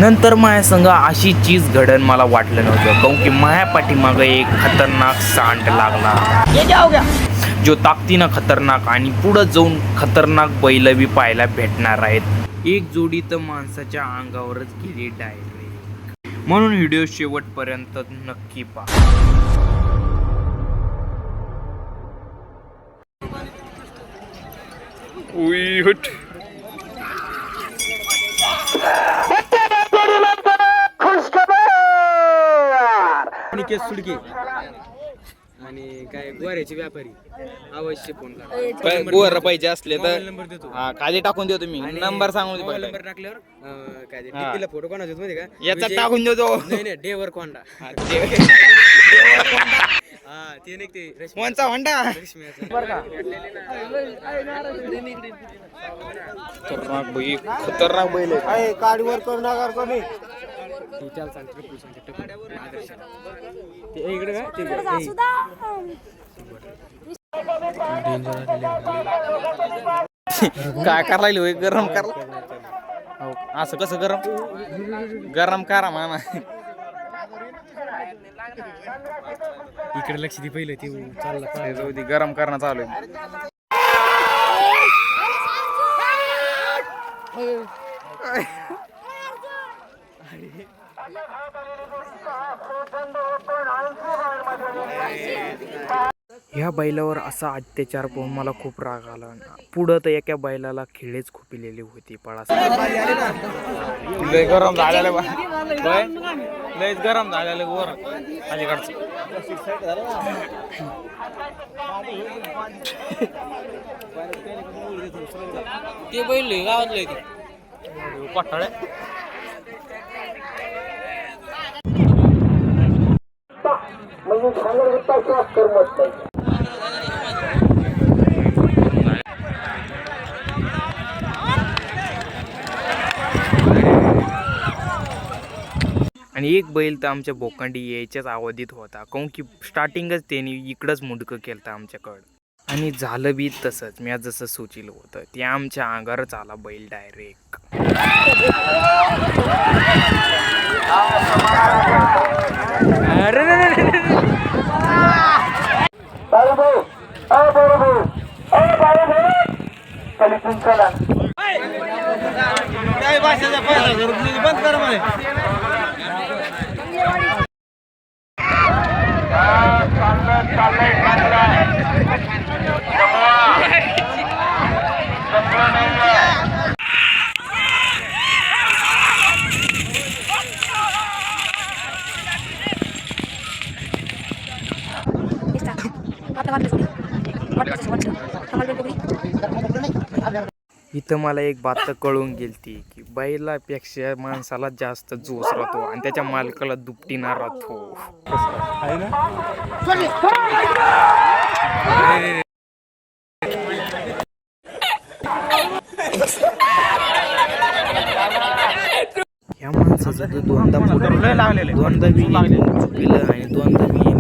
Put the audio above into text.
नंतर माझ्या संग अशी चीज घडण मला वाटलं नव्हतं, काऊन की माझ्या पाठीमागं एक खतरनाक सांड लागला जो ताकदीनं खतरनाक आणि पुढं जाऊन खतरनाक बैल बी पाहायला भेटणार आहेत. एक जोडी तर माणसाच्या अंगावरच गेली डायरेक्ट. म्हणून व्हिडिओ शेवटपर्यंत नक्की पहा. निकेश सुडके आणि काय गोऱ्याचे व्यापारी अवश्य फोन करा. गोर पाहिजे असले तर नंबर देतो. हा, खाली टाकून देतो मी. नंबर सांगून मोबाईल नंबर टाकल्यावर काय ते हा. DP ला फोटो कोणाचा माहिती का? याचा टाकून देतो. नाही नाही डेवर कोंडा. हा ते नाही ते कोणचा होंडा खतरनाक बैल, खतरनाक बैल आहे. गाडीवर करू नका कमी चल सांग ट्रिपल सांग आदर्श ते इकडे काय ते काय करायला होय? गरम करा. असं कसं गरम गरम करा मामा. इकडे लक्ष दे पहिलं ते चालला जाऊ दे, गरम करणं चालू आहे. ह्या बैलावर असा अत्याचार पाहून मला खूप राग आला. पुढं तर एका बैलाला खिळेच खुपिलेली होती. पळा लय गरम झालेलं, लयच गरम झालेलं वर अलीकडचं. ते बैल गावातलं कोठाळे आणि एक बैल तर आमच्या बोकांडी यायच्याच अवधीत होता, काऊन की स्टार्टिंगच त्यांनी इकडंच मुंडकं केलं आमच्याकडं. आणि झालं बी तसंच मी जसं सुचीलं होतं. ते आमच्या अंगावरच आला बैल डायरेक्ट. काय भाषेचा बंद कर म्हणे. इथं मला एक बात तर कळून गेलती की बैलापेक्षा माणसाला जास्त जोश राहतो आणि त्याच्या मालकाला दुपटीना राहतो. या माणसाचं तर दोनदा मी चुकलं आणि दोनदा मी